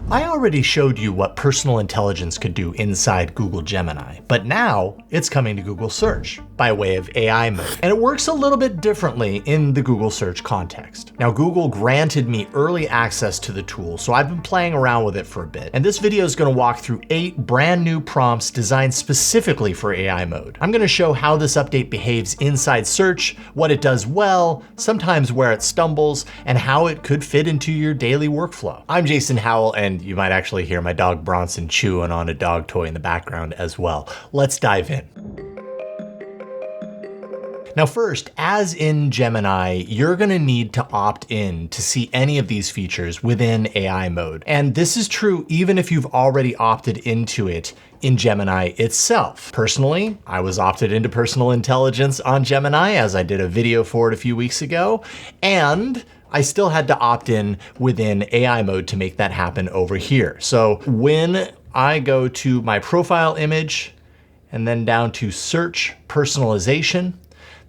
I already showed you what personal intelligence could do inside Google Gemini, but now it's coming to Google Search by way of AI mode. And it works a little bit differently in the Google Search context. Now, Google granted me early access to the tool, so I've been playing around with it for a bit. And this video is going to walk through 8 brand new prompts designed specifically for AI mode. I'm going to show how this update behaves inside Search, what it does well, sometimes where it stumbles, and how it could fit into your daily workflow. I'm Jason Howell, and you might actually hear my dog Bronson chewing on a dog toy in the background as well. Let's dive in. Now first, as in Gemini, you're gonna need to opt in to see any of these features within AI mode. And this is true even if you've already opted into it in Gemini itself. Personally, I was opted into personal intelligence on Gemini, as I did a video for it a few weeks ago, and I still had to opt in within AI mode to make that happen over here. So when I go to my profile image and then down to search personalization,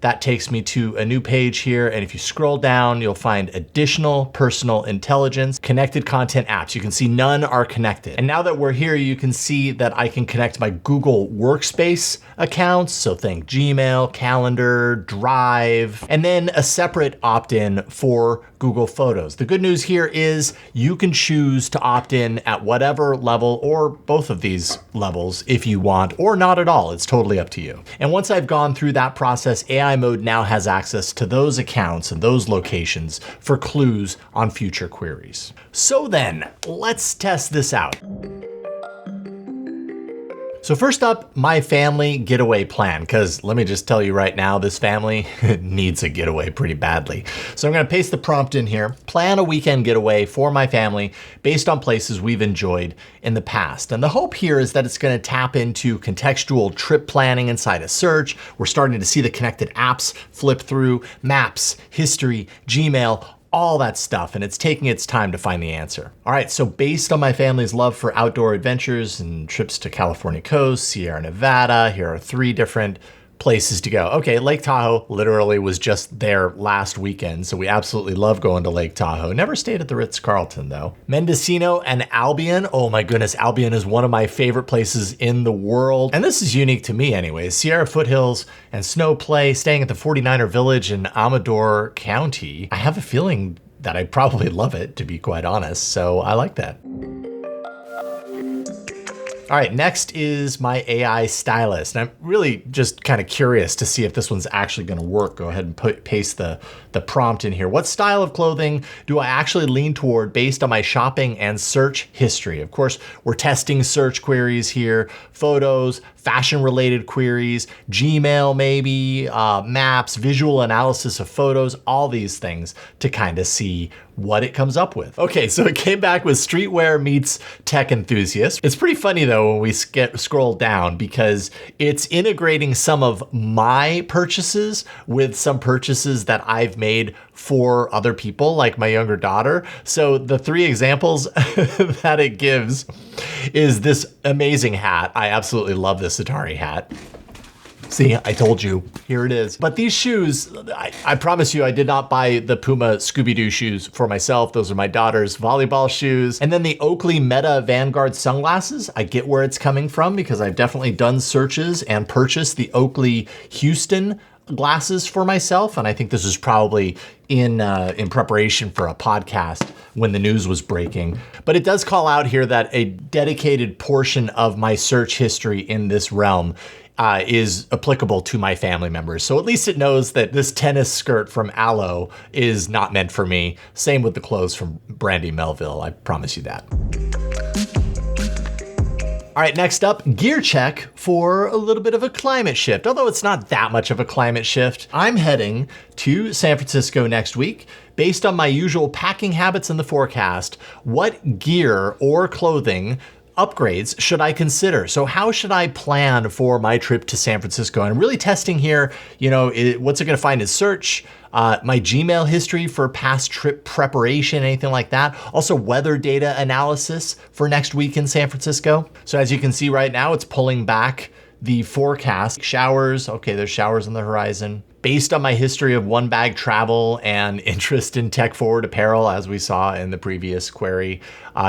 that takes me to a new page here. And if you scroll down, you'll find additional personal intelligence, connected content apps. You can see none are connected. And now that we're here, you can see that I can connect my Google Workspace accounts. So think Gmail, Calendar, Drive, and then a separate opt-in for Google Photos. The good news here is you can choose to opt in at whatever level or both of these levels if you want, or not at all. It's totally up to you. And once I've gone through that process, AI mode now has access to those accounts and those locations for clues on future queries. So then, let's test this out. So first up, my family getaway plan, because let me just tell you right now, this family needs a getaway pretty badly. So I'm gonna paste the prompt in here, plan a weekend getaway for my family based on places we've enjoyed in the past. And the hope here is that it's gonna tap into contextual trip planning inside a search. We're starting to see the connected apps flip through, maps, history, Gmail, all that stuff, and it's taking its time to find the answer. All right, so based on my family's love for outdoor adventures and trips to California coast, Sierra Nevada, here are 3 different places to go. Okay, Lake Tahoe literally was just there last weekend, so we absolutely love going to Lake Tahoe. Never stayed at the Ritz-Carlton though. Mendocino and Albion. Oh my goodness, Albion is one of my favorite places in the world. And this is unique to me anyways. Sierra foothills and snow play, staying at the 49er Village in Amador County. I have a feeling that I probably love it, to be quite honest, so I like that. All right, next is my AI Stylist. And I'm really just kind of curious to see if this one's actually gonna work. Go ahead and paste the prompt in here. What style of clothing do I actually lean toward based on my shopping and search history? Of course, we're testing search queries here, photos, fashion-related queries, Gmail maybe, maps, visual analysis of photos, all these things to kind of see what it comes up with. Okay, so it came back with streetwear meets tech enthusiast. It's pretty funny though when we scroll down because it's integrating some of my purchases with some purchases that I've made for other people, like my younger daughter. So the 3 examples that it gives is this amazing hat. I absolutely love this Atari hat. See, I told you, here it is. But these shoes, I promise you, I did not buy the Puma Scooby-Doo shoes for myself. Those are my daughter's volleyball shoes. And then the Oakley Meta Vanguard sunglasses, I get where it's coming from because I've definitely done searches and purchased the Oakley Houston glasses for myself. And I think this is probably in preparation for a podcast when the news was breaking. But it does call out here that a dedicated portion of my search history in this realm is applicable to my family members. So at least it knows that this tennis skirt from Aloe is not meant for me. Same with the clothes from Brandy Melville, I promise you that. All right, next up, gear check for a little bit of a climate shift. Although it's not that much of a climate shift, I'm heading to San Francisco next week. Based on my usual packing habits in the forecast, what gear or clothing upgrades should I consider? So how should I plan for my trip to San Francisco? And I'm really testing here, what's it gonna find in search, my Gmail history for past trip preparation, anything like that. Also weather data analysis for next week in San Francisco. So as you can see right now, it's pulling back the forecast. Showers, okay, there's showers on the horizon. Based on my history of one bag travel and interest in tech forward apparel, as we saw in the previous query,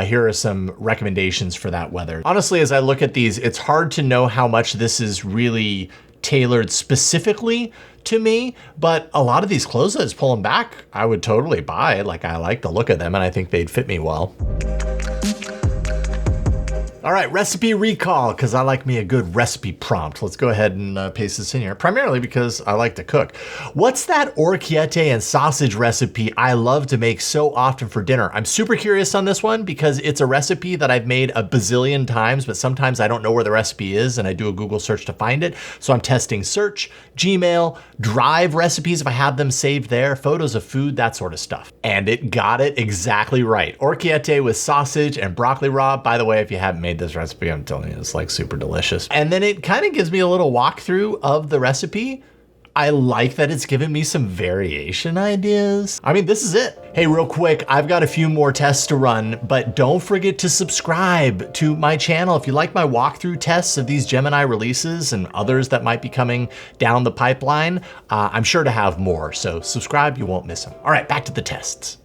here are some recommendations for that weather. Honestly, as I look at these, it's hard to know how much this is really tailored specifically to me, but a lot of these clothes that it's pulling back, I would totally buy. Like, I like the look of them and I think they'd fit me well. All right, recipe recall, because I like me a good recipe prompt. Let's go ahead and paste this in here, primarily because I like to cook. What's that orecchiette and sausage recipe I love to make so often for dinner? I'm super curious on this one because it's a recipe that I've made a bazillion times, but sometimes I don't know where the recipe is and I do a Google search to find it. So I'm testing search, Gmail, Drive recipes if I have them saved there, photos of food, that sort of stuff. And it got it exactly right. Orecchiette with sausage and broccoli raw. By the way, if you haven't made this recipe, I'm telling you, it's like super delicious. And then it kind of gives me a little walkthrough of the recipe. I like that it's given me some variation ideas. I mean, this is it. Hey, real quick, I've got a few more tests to run, but don't forget to subscribe to my channel. If you like my walkthrough tests of these Gemini releases and others that might be coming down the pipeline, I'm sure to have more. So subscribe, you won't miss them. All right, back to the tests.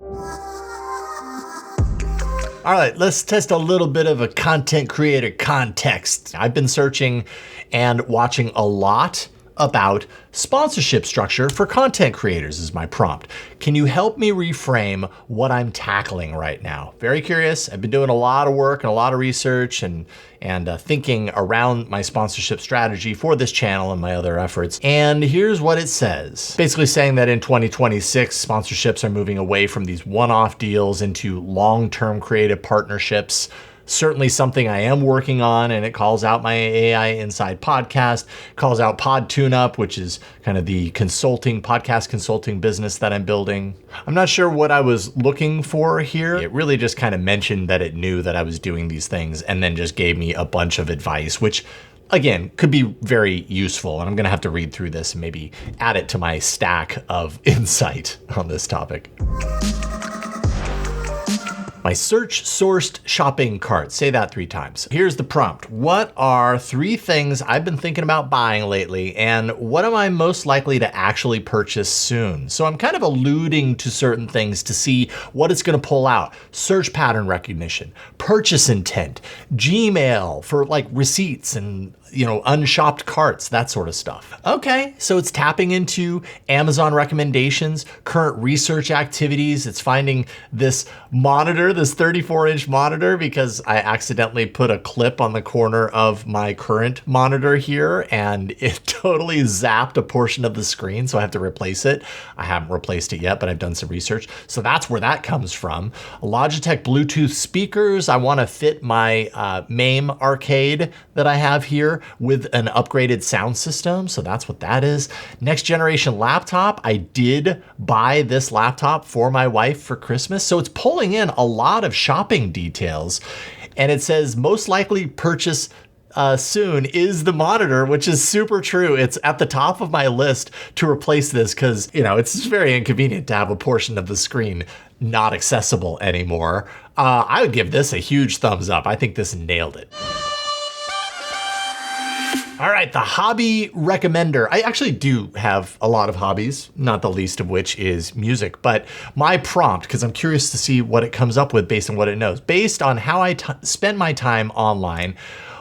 All right, let's test a little bit of a content creator context. I've been searching and watching a lot about sponsorship structure for content creators is my prompt. Can you help me reframe what I'm tackling right now? Very curious. I've been doing a lot of work and a lot of research and thinking around my sponsorship strategy for this channel and my other efforts. And here's what it says. Basically saying that in 2026, sponsorships are moving away from these one-off deals into long-term creative partnerships. Certainly something I am working on, and it calls out my AI Inside podcast, calls out Pod TuneUp, which is kind of the podcast consulting business that I'm building. I'm not sure what I was looking for here. It really just kind of mentioned that it knew that I was doing these things and then just gave me a bunch of advice, which again, could be very useful. And I'm going to have to read through this and maybe add it to my stack of insight on this topic. My search sourced shopping cart. Say that 3 times. Here's the prompt. What are 3 things I've been thinking about buying lately, and what am I most likely to actually purchase soon? So I'm kind of alluding to certain things to see what it's going to pull out. Search pattern recognition, purchase intent, Gmail for like receipts and unshopped carts, that sort of stuff. Okay, so it's tapping into Amazon recommendations, current research activities. It's finding this monitor, this 34-inch monitor, because I accidentally put a clip on the corner of my current monitor here and it totally zapped a portion of the screen, so I have to replace it. I haven't replaced it yet, but I've done some research. So that's where that comes from. Logitech Bluetooth speakers. I want to fit my MAME arcade that I have here with an upgraded sound system. So that's what that is. Next generation laptop. I did buy this laptop for my wife for Christmas. So it's pulling in a lot of shopping details. And it says most likely purchase soon is the monitor, which is super true. It's at the top of my list to replace this because, it's very inconvenient to have a portion of the screen not accessible anymore. I would give this a huge thumbs up. I think this nailed it. All right, the hobby recommender. I actually do have a lot of hobbies, not the least of which is music, but my prompt, because I'm curious to see what it comes up with based on what it knows. Based on how I spend my time online,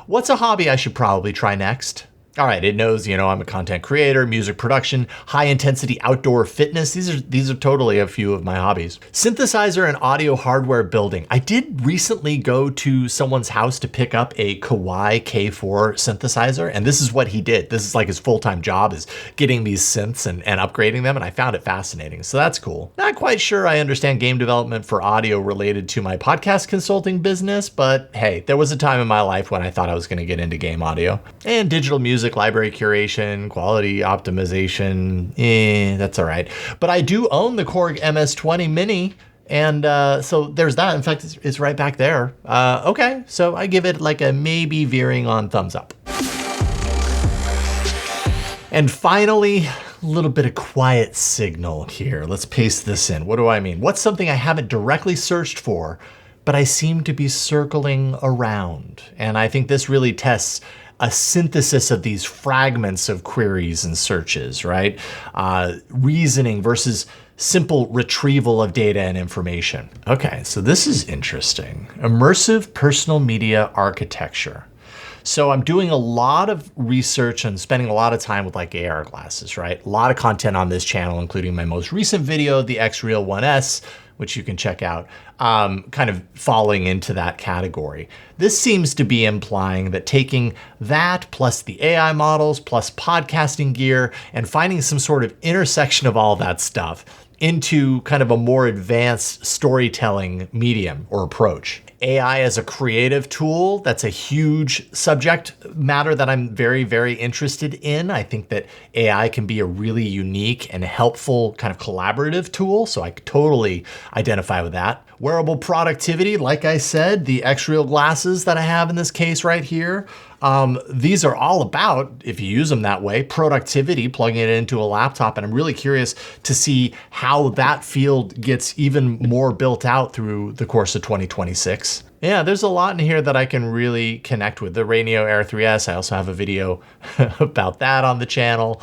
what's a hobby I should probably try next? All right, it knows, I'm a content creator, music production, high intensity outdoor fitness. These are totally a few of my hobbies. Synthesizer and audio hardware building. I did recently go to someone's house to pick up a Kawai K4 synthesizer, and this is what he did. This is like his full-time job, is getting these synths and upgrading them, and I found it fascinating. So that's cool. Not quite sure I understand game development for audio related to my podcast consulting business, but hey, there was a time in my life when I thought I was going to get into game audio. And digital music, library curation, quality optimization, that's all right. But I do own the Korg MS-20 Mini, and so there's that. In fact, it's right back there. Okay, so I give it like a maybe veering on thumbs up. And finally, a little bit of quiet signal here. Let's paste this in. What do I mean? What's something I haven't directly searched for, but I seem to be circling around? And I think this really tests a synthesis of these fragments of queries and searches, right? Reasoning versus simple retrieval of data and information. Okay, so this is interesting. Immersive personal media architecture. So I'm doing a lot of research and spending a lot of time with like AR glasses, right? A lot of content on this channel, including my most recent video, the X Real 1S, which you can check out, kind of falling into that category. This seems to be implying that taking that plus the AI models plus podcasting gear and finding some sort of intersection of all that stuff into kind of a more advanced storytelling medium or approach. AI as a creative tool, that's a huge subject matter that I'm very, very interested in. I think that AI can be a really unique and helpful kind of collaborative tool, so I totally identify with that. Wearable productivity, like I said, the X Real glasses that I have in this case right here, these are all about, if you use them that way, productivity, plugging it into a laptop. And I'm really curious to see how that field gets even more built out through the course of 2026. Yeah, there's a lot in here that I can really connect with. The Rainio Air 3S, I also have a video about that on the channel.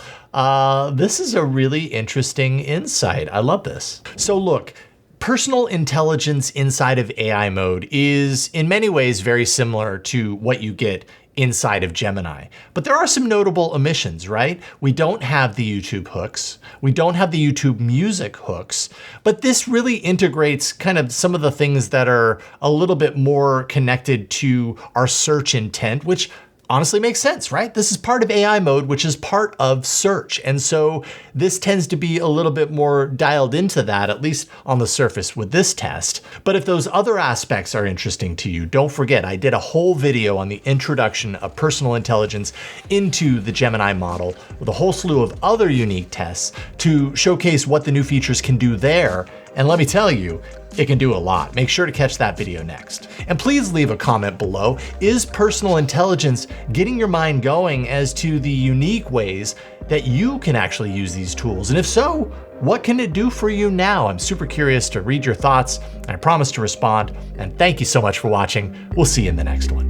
This is a really interesting insight. I love this. So look, personal intelligence inside of AI mode is in many ways very similar to what you get inside of Gemini. But there are some notable omissions, right? We don't have the YouTube hooks. We don't have the YouTube music hooks, but this really integrates kind of some of the things that are a little bit more connected to our search intent, which honestly makes sense, right? This is part of AI mode, which is part of search. And so this tends to be a little bit more dialed into that, at least on the surface with this test. But if those other aspects are interesting to you, don't forget, I did a whole video on the introduction of personal intelligence into the Gemini model with a whole slew of other unique tests to showcase what the new features can do there. And let me tell you, it can do a lot. Make sure to catch that video next. And please leave a comment below. Is personal intelligence getting your mind going as to the unique ways that you can actually use these tools? And if so, what can it do for you now? I'm super curious to read your thoughts, and I promise to respond. And thank you so much for watching. We'll see you in the next one.